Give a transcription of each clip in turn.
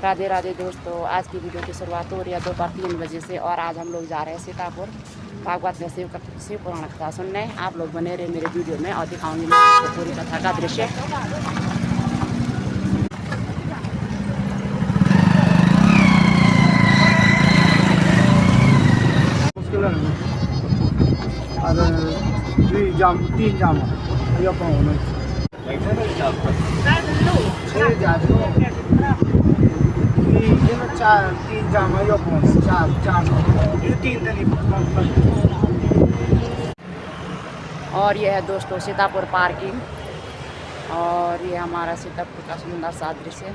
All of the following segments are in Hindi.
राधे राधे दोस्तों, आज की वीडियो की शुरुआत हो रही है दोपहर 3 बजे से और आज हम लोग जा रहे हैं सीतापुर भागवत में शिव पुराण कथा सुनने। आप लोग बने रहे मेरे वीडियो में और दिखाऊंगी मैं आपको पूरी कथा का दृश्य। तीन जाम और ये है दोस्तों सीतापुर पार्किंग और ये हमारा सीतापुर का सुंदर सा दृश्य।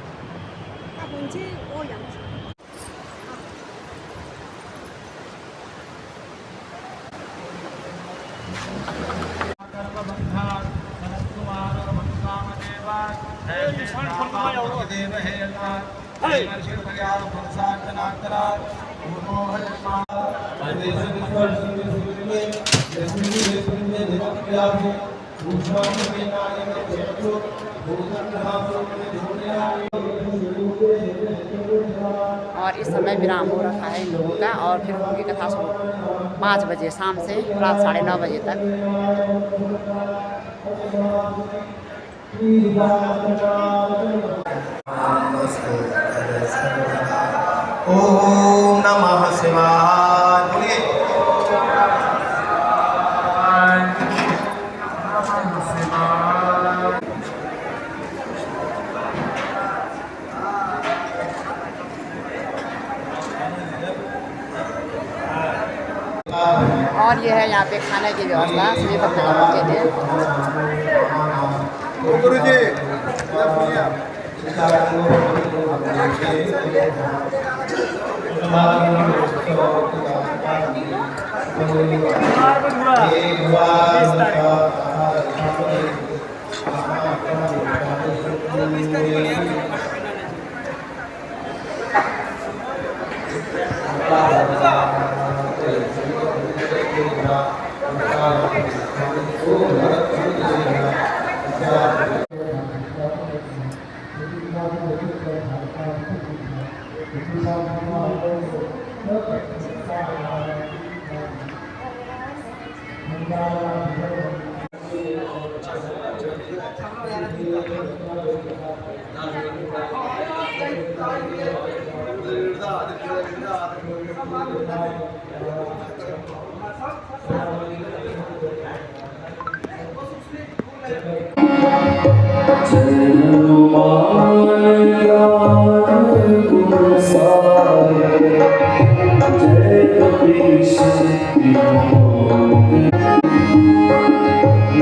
और इस समय विराम हो रखा है इन लोगों का और फिर उनकी कथा शुरू 5 बजे शाम से रात 9:30 बजे तक। ओम नमः शिवाय। और ये है यहाँ पे खाने की व्यवस्था सभी भक्तगणों के लिए। गुरुजी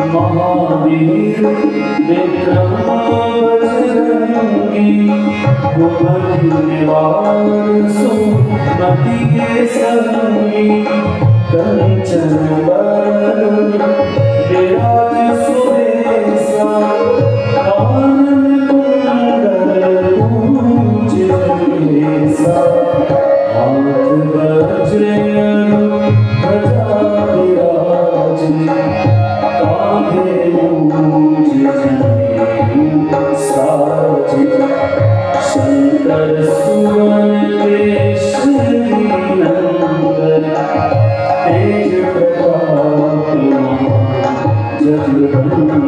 महावीर विक्रम बजरंगी निवार सुमति के संगी कंचन बरन विराज सुरेशा कानन कुंडल कुंज केसा हाथ वज्र ध्वजा विराज शंकर सुवन केशरी नंदन तेज प्रताप जगवंदन।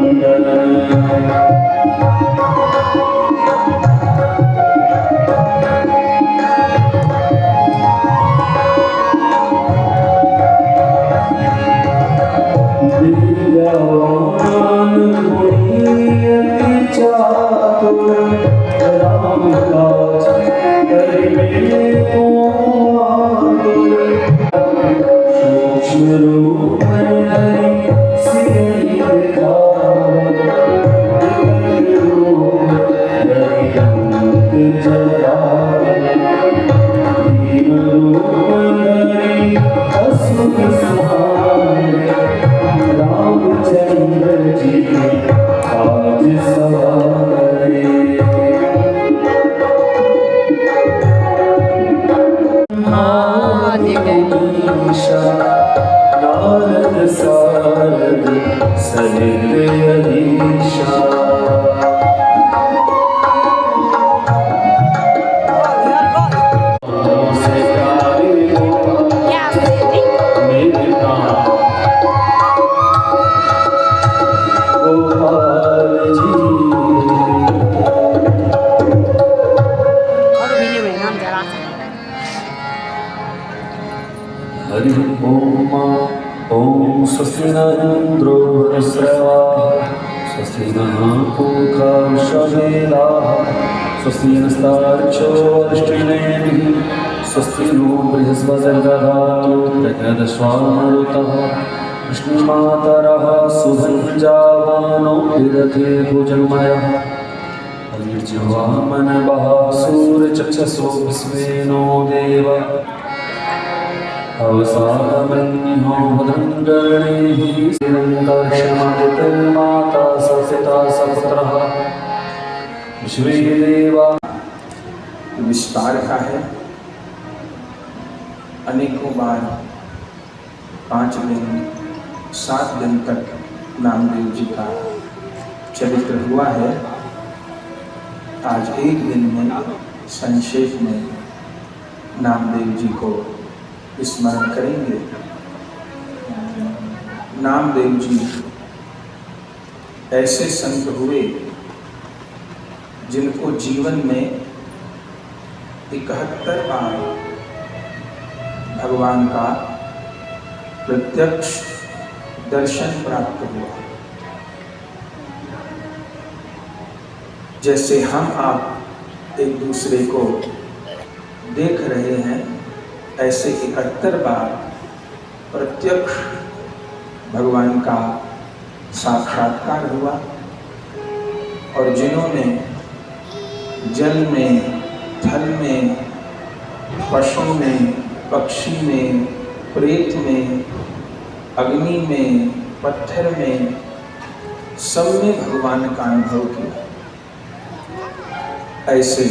हरि ओम स्वस्ति न इंद्रो वृषभाः स्वस्ति नः पूषा विश्ववेदाः स्वस्ति नस्तार्क्ष्यो अरिष्टनेमिः स्वस्ति नो बृहस्पतिर्दधातु प्रजदस्वामरुतः विष्णुमातरः सुधन्वनो विदधे भुजन्मयः निर्जवामनवः सूर्यचक्षुषो विश्वेनो देव अवसामन्यो भद्रङ्गणैः श्रीरङ्गर्षमादितिर्माता ससिता सपुत्रः विश्वे देवा। विस्तार का है। अनेकों बार 5 दिन 7 दिन तक नामदेव जी का चरित्र हुआ है। आज एक दिन में संक्षेप में नामदेव जी को स्मरण करेंगे। नामदेव जी ऐसे संत हुए जिनको जीवन में 71 बार भगवान का प्रत्यक्ष दर्शन प्राप्त हुआ। जैसे हम आप एक दूसरे को देख रहे हैं, ऐसे 71 बार प्रत्यक्ष भगवान का साक्षात्कार हुआ। और जिन्होंने जल में, थल में, पशु में, पक्षी में, प्रेत में, अग्नि में, पत्थर में, सब में भगवान का अनुभव किया, ऐसे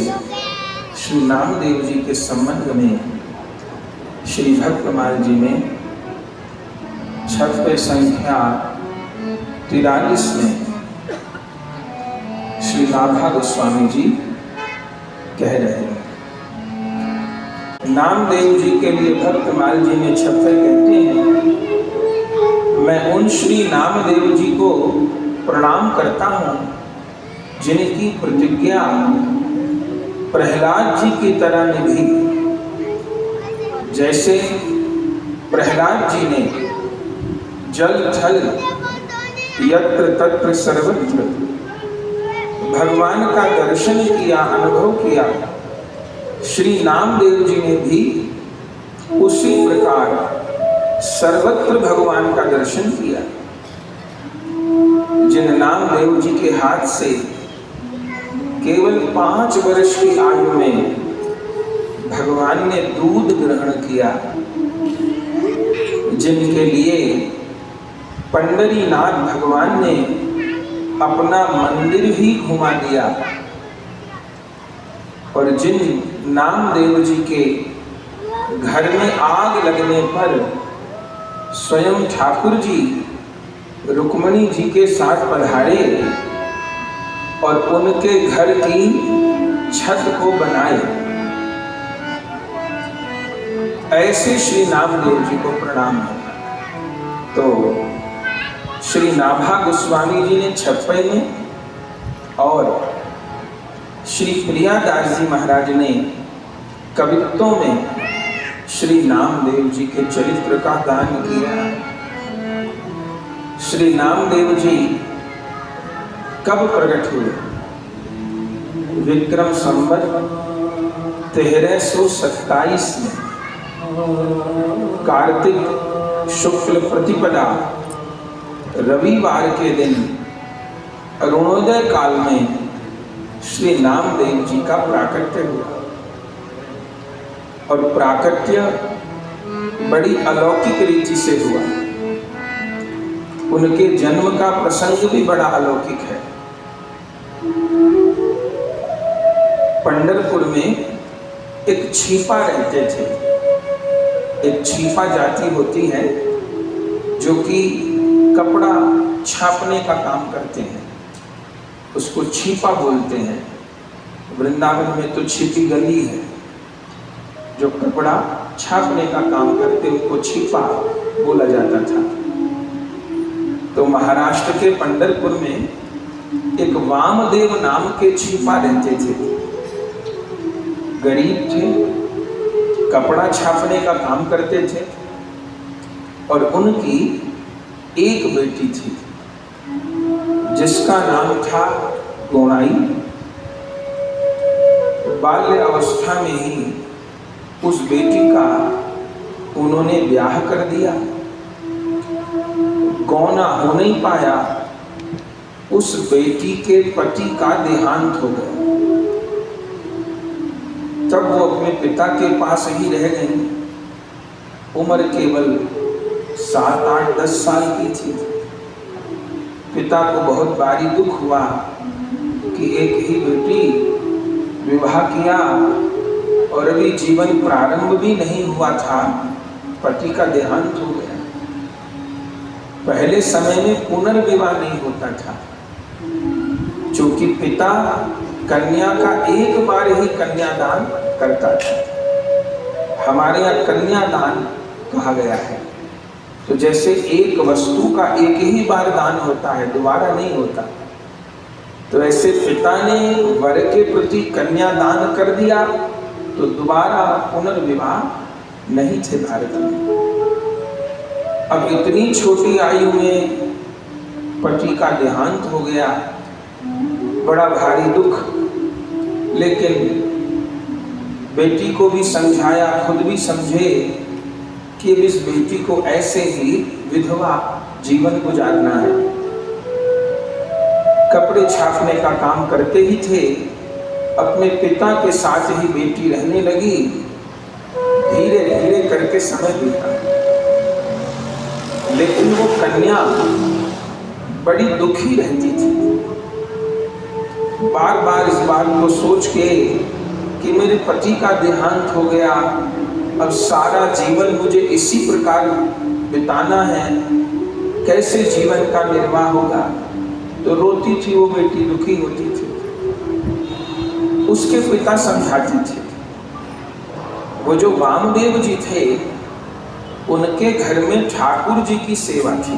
श्री नामदेव जी के संबंध में श्री भक्तमाल जी में छठवें संख्या 43 में श्री नाभा गोस्वामी जी कह रहे हैं। नामदेव जी के लिए भक्तमाल जी में 56 कहते हैं, मैं उन श्री नामदेव जी को प्रणाम करता हूँ जिनकी प्रतिज्ञा प्रहलाद जी की तरह निभी। जैसे प्रहलाद जी ने जल थल यत्र तत्र सर्वत्र भगवान का दर्शन किया, अनुभव किया, श्री नामदेव जी ने भी उसी प्रकार सर्वत्र भगवान का दर्शन किया। जिन नामदेव जी के हाथ से केवल 5 वर्ष की आयु में भगवान ने दूध ग्रहण किया, जिनके लिए पंडरीनाथ भगवान ने अपना मंदिर ही घुमा दिया, और जिन नामदेव जी के घर में आग लगने पर स्वयं ठाकुर जी रुक्मणी जी के साथ पधारे और उनके घर की छत को बनाए, ऐसे श्री नामदेव जी को प्रणाम है। तो श्री नाभा गोस्वामी जी ने 56 में और श्री प्रियादास जी महाराज ने कवित्वों में श्री नामदेव जी के चरित्र का गान किया। श्री नामदेव जी कब प्रकट हुए? विक्रम संवत 1327 में कार्तिक शुक्ल प्रतिपदा रविवार के दिन अरुणोदय काल में श्री नामदेव जी का प्राकट्य हुआ। और प्राकट्य बड़ी अलौकिक रीति से हुआ। उनके जन्म का प्रसंग भी बड़ा अलौकिक है। पंढरपुर में एक छीपा रहते थे। एक छीपा जाति होती है जो कि कपड़ा छापने का काम करते हैं, उसको छीपा बोलते हैं। वृंदावन में तो छिपी गली है, जो कपड़ा छापने का काम करते उनको छीपा बोला जाता था। तो महाराष्ट्र के पंढरपुर में एक वामदेव नाम के छीपा रहते थे। गरीब थे, कपड़ा छापने का काम करते थे, और उनकी एक बेटी थी जिसका नाम था गोणाई। बाल्य अवस्था में ही उस बेटी का उन्होंने ब्याह कर दिया। गौना हो नहीं पाया, उस बेटी के पति का देहांत हो गया। तब वो अपने पिता के पास ही रह गई। उम्र केवल 7, 8, 10 साल की थी। पिता को बहुत भारी दुख हुआ कि एक ही बेटी, विवाह किया और अभी जीवन प्रारंभ भी नहीं हुआ था, पति का देहांत हो गया। पहले समय में पुनर्विवाह नहीं होता था, क्योंकि पिता कन्या का एक बार ही कन्यादान करता था। हमारे यहाँ कन्यादान कहा गया है। तो जैसे एक वस्तु का एक ही बार दान होता है, दोबारा नहीं होता, तो ऐसे पिता ने वर के प्रति कन्यादान कर दिया, तो दोबारा पुनर्विवाह नहीं थे भारत में। अब इतनी छोटी आयु में पति का देहांत हो गया, बड़ा भारी दुख। लेकिन बेटी को भी समझाया, खुद भी समझे कि इस बेटी को ऐसे ही विधवा जीवन गुजारना है। कपड़े छापने का काम करते ही थे, अपने पिता के साथ ही बेटी रहने लगी। धीरे धीरे करके समय बीता, लेकिन वो कन्या बड़ी दुखी रहती थी। बार बार इस बात को सोच के कि मेरे पति का देहांत हो गया, अब सारा जीवन मुझे इसी प्रकार बिताना है, कैसे जीवन का निर्वाह होगा। तो रोती थी वो बेटी, दुखी होती थी। उसके पिता समझाते थे। वो जो वामदेव जी थे, उनके घर में ठाकुर जी की सेवा थी।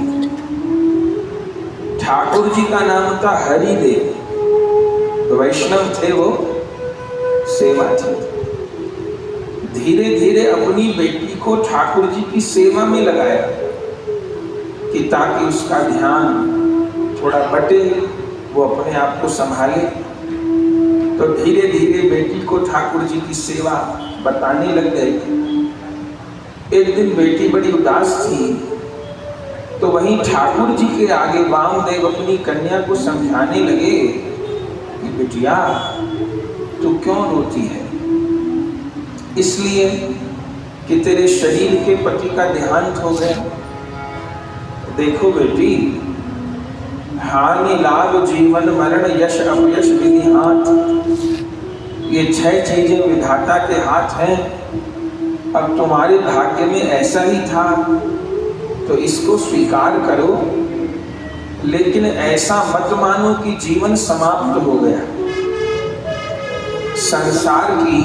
ठाकुर जी का नाम था हरिदेव, वैष्णव थे वो, सेवा थी। धीरे धीरे अपनी बेटी को ठाकुर जी की सेवा में लगाया कि ताकि उसका ध्यान थोड़ा बटे, वो अपने आप को संभाले। तो धीरे धीरे बेटी को ठाकुर जी की सेवा बताने लग गए। एक दिन बेटी बड़ी उदास थी, तो वहीं ठाकुर जी के आगे वामदेव अपनी कन्या को समझाने लगे कि बिटिया तू क्यों रोती है? इसलिए कि तेरे शरीर के पति का देहांत हो गया। देखो बेटी, हानि लाभ जीवन मरण यश अपयश विधि हाथ, ये 6 चीजें विधाता के हाथ हैं। अब तुम्हारे भाग्य में ऐसा ही था, तो इसको स्वीकार करो, लेकिन ऐसा मत मानो कि जीवन समाप्त हो गया। संसार की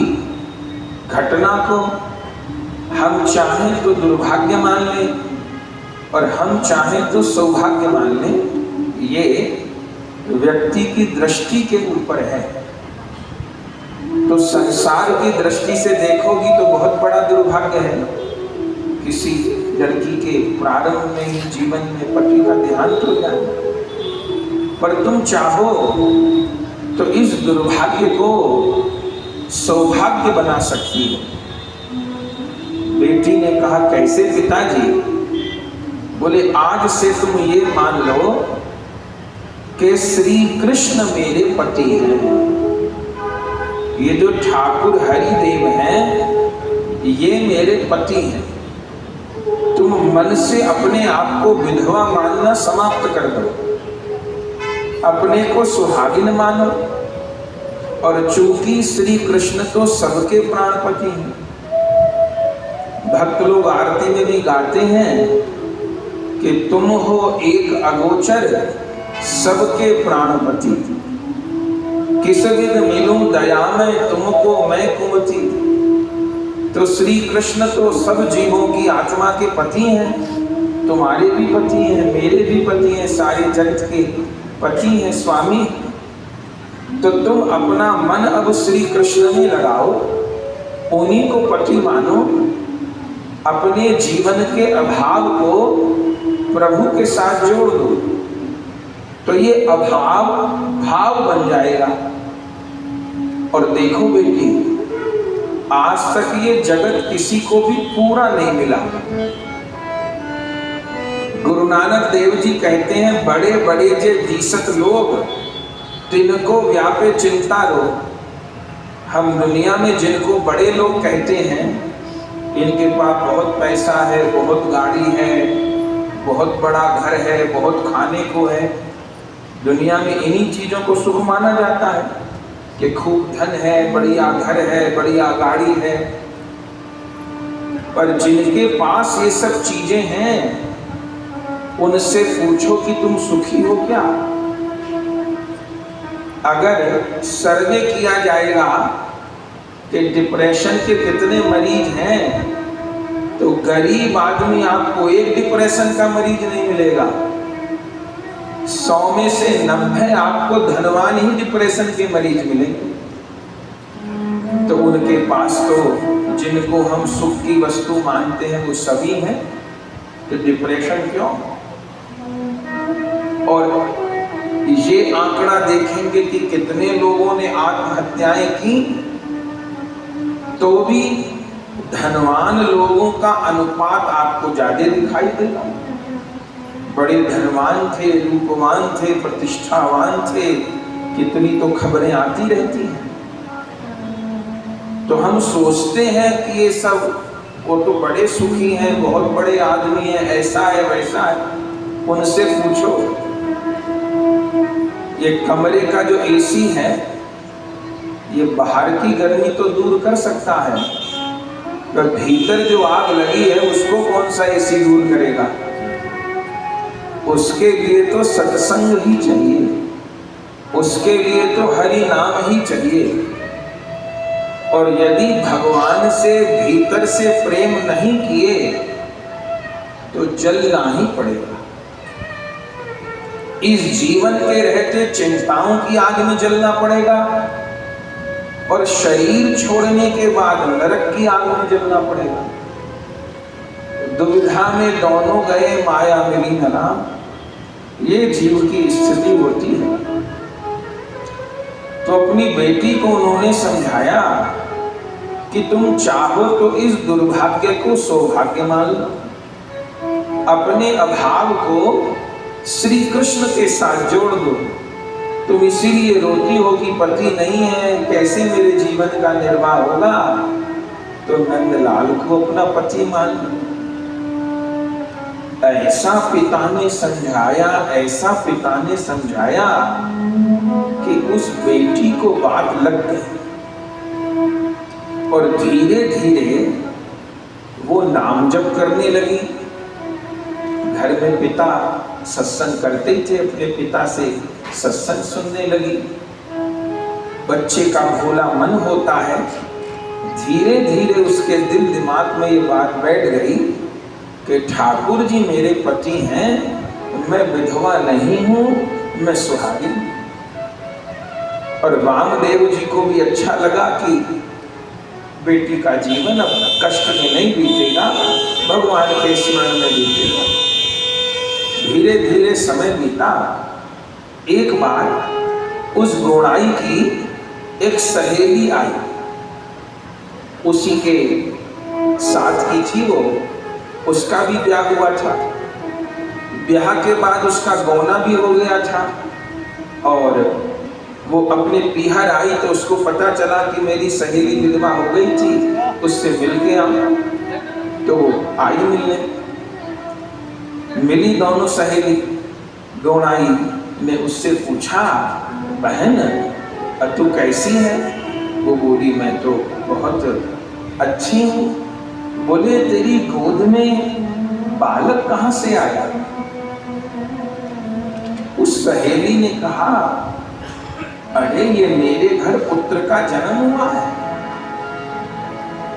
घटना को हम चाहें तो दुर्भाग्य मान लें और हम चाहें तो सौभाग्य मान लें, ये व्यक्ति की दृष्टि के ऊपर है। तो संसार की दृष्टि से देखोगी तो बहुत बड़ा दुर्भाग्य है, किसी लड़की के प्रारंभ में ही जीवन में पति का देहांत हो जाए। पर तुम चाहो तो इस दुर्भाग्य को सौभाग्य बना सकती हो। बेटी ने कहा, कैसे पिताजी? बोले, आज से तुम ये मान लो कि श्री कृष्ण मेरे पति हैं। ये जो ठाकुर हरिदेव हैं, ये मेरे पति हैं। तुम मन से अपने आप को विधवा मानना समाप्त कर दो, अपने को सुहागिन मानो। और चूंकि श्री कृष्ण तो सबके प्राणपति हैं, भक्त लोग आरती में भी गाते हैं कि तुम हो एक अगोचर सबके प्राणपति, किस विध मिलूं दया में तुमको मैं कुमति। तो श्री कृष्ण तो सब जीवों की आत्मा के पति हैं, तुम्हारे भी पति हैं, मेरे भी पति हैं, सारे जगत के पति हैं, स्वामी। तो तुम अपना मन अब श्री कृष्ण में लगाओ, उन्हीं को पति मानो, अपने जीवन के अभाव को प्रभु के साथ जोड़ दो, तो ये अभाव भाव बन जाएगा। और देखो बेटी, आज तक ये जगत किसी को भी पूरा नहीं मिला। गुरु नानक देव जी कहते हैं, बड़े बड़े जे दीसत लोग तिनको व्यापे चिंता रोग। हम दुनिया में जिनको बड़े लोग कहते हैं, इनके पास बहुत पैसा है, बहुत गाड़ी है, बहुत बड़ा घर है, बहुत खाने को है। दुनिया में इन्हीं चीजों को सुख माना जाता है कि खूब धन है, बढ़िया घर है, बढ़िया गाड़ी है। पर जिनके पास ये सब चीजें हैं, उनसे पूछो कि तुम सुखी हो क्या? अगर सर्वे किया जाएगा कि डिप्रेशन के कितने मरीज हैं, तो गरीब आदमी आपको एक डिप्रेशन का मरीज नहीं मिलेगा। 100 में से 90 आपको धनवान ही डिप्रेशन के मरीज मिलेंगे। तो उनके पास तो जिनको हम सुख की वस्तु मानते हैं वो सभी हैं, तो डिप्रेशन क्यों? और ये आंकड़ा देखेंगे कि कितने लोगों ने आत्महत्याएं की, तो भी धनवान लोगों का अनुपात आपको ज्यादा दिखाई देगा। बड़े धनवान थे, रूपवान थे, प्रतिष्ठावान थे, कितनी तो खबरें आती रहती हैं। तो हम सोचते हैं कि ये सब वो तो बड़े सुखी हैं, बहुत बड़े आदमी हैं, ऐसा है वैसा है। उनसे पूछो, ये कमरे का जो एसी है, ये बाहर की गर्मी तो दूर कर सकता है, पर भीतर जो आग लगी है उसको कौन सा एसी दूर करेगा? उसके लिए तो सत्संग ही चाहिए, उसके लिए तो हरि नाम ही चाहिए। और यदि भगवान से भीतर से प्रेम नहीं किए तो जलना ही पड़ेगा। इस जीवन के रहते चिंताओं की आग में जलना पड़ेगा, और शरीर छोड़ने के बाद नरक की आग में जलना पड़ेगा। दुविधा में दोनों गए, माया मिली न राम, ये जीव की स्थिति होती है। तो अपनी बेटी को उन्होंने समझाया कि तुम चाहो तो इस दुर्भाग्य को सौभाग्य मान लो, अपने अभाव को श्री कृष्ण के साथ जोड़ दो। तुम इसीलिए रोती हो कि पति नहीं है, कैसे मेरे जीवन का निर्वाह होगा? तो नंदलाल को अपना पति मान लो। ऐसा पिता ने समझाया, ऐसा पिता ने समझाया कि उस बेटी को बात लग गई, और धीरे धीरे वो नाम जप करने लगी। घर में पिता सत्संग करते थे, अपने पिता से सत्संग सुनने लगी। बच्चे का भोला मन होता है, धीरे धीरे उसके दिल दिमाग में ये बात बैठ गई कि ठाकुर जी मेरे पति हैं, मैं विधवा नहीं हूं, मैं सुहागिन। और वामदेव जी को भी अच्छा लगा कि बेटी का जीवन अब कष्ट में नहीं बीतेगा, भगवान के स्मरण में बीतेगा। धीरे धीरे समय बीता। एक बार उस गोड़ाई की एक सहेली आई, उसी के साथ की थी वो, उसका भी ब्याह हुआ था। ब्याह के बाद उसका गौना भी हो गया था, और वो अपने पीहर आई तो उसको पता चला कि मेरी सहेली विधवा हो गई थी, उससे मिल गया। तो वो आई मिलने, मिली दोनों सहेली। गौड़ाई ने उससे पूछा, बहन तू कैसी है? वो बोली, मैं तो बहुत अच्छी हूँ। बोले, तेरी गोद में बालक कहाँ से आया? उस सहेली ने कहा, अरे ये मेरे घर पुत्र का जन्म हुआ है।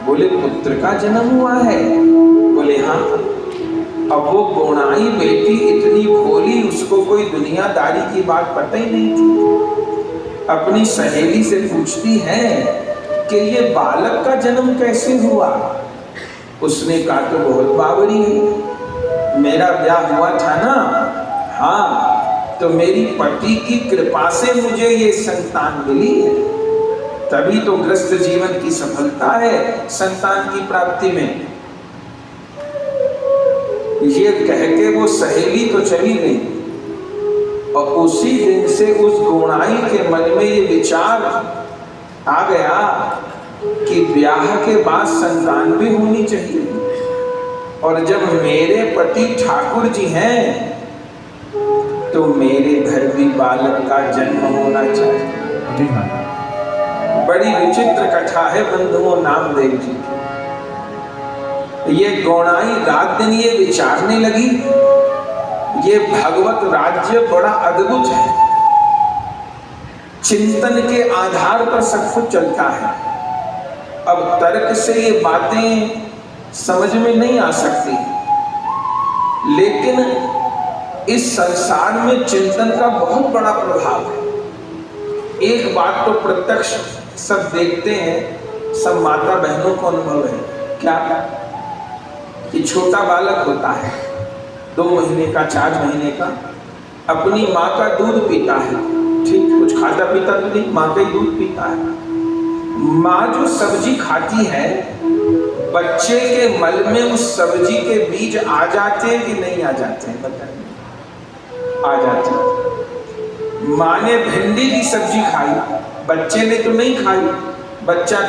बोले, पुत्र का जन्म हुआ है? बोले, हाँ। अब वो गोड़ाई बेटी इतनी भोली, उसको कोई दुनियादारी की बात पता ही नहीं थी। अपनी सहेली से पूछती है कि ये बालक का जन्म कैसे हुआ? उसने कहा तो बहुत बावरी है, मेरा ब्याह हुआ था ना, हाँ, तो मेरी पति की कृपा से मुझे ये संतान मिली है, तभी तो ग्रस्त जीवन की सफलता है संतान की प्राप्ति में। ये कह के वो सहेली तो चली गई और उसी दिन से उस गोणाई के मन में ये विचार आ गया कि ब्याह के बाद संतान भी होनी चाहिए, और जब मेरे पति ठाकुर जी हैं तो मेरे घर भी बालक का जन्म होना चाहिए। बड़ी विचित्र कथा है बंधुओं नामदेव जी की। ये गौणाई रात दिन ये विचारने लगी, ये भगवत राज्य बड़ा अद्भुत है, चिंतन के आधार पर सब कुछ चलता है। अब तर्क से ये बातें समझ में नहीं आ सकती, लेकिन इस संसार में चिंतन का बहुत बड़ा प्रभाव है। एक बात तो प्रत्यक्ष सब देखते हैं, सब माता बहनों को अनुभव है, क्या कि छोटा बालक होता है 2 महीने का 4 महीने का, अपनी माँ का दूध पीता है, ठीक, कुछ खाता पीता तो नहीं, माँ का ही दूध पीता है। माँ जो सब्जी खाती है, बच्चे के मल में उस सब्जी के बीज आ जाते हैं कि नहीं आ जाते हैं, बताइए। आ जाते हैं। माँ ने भिंडी की सब्जी खाई, बच्चे ने तो नहीं खाई, बच्चा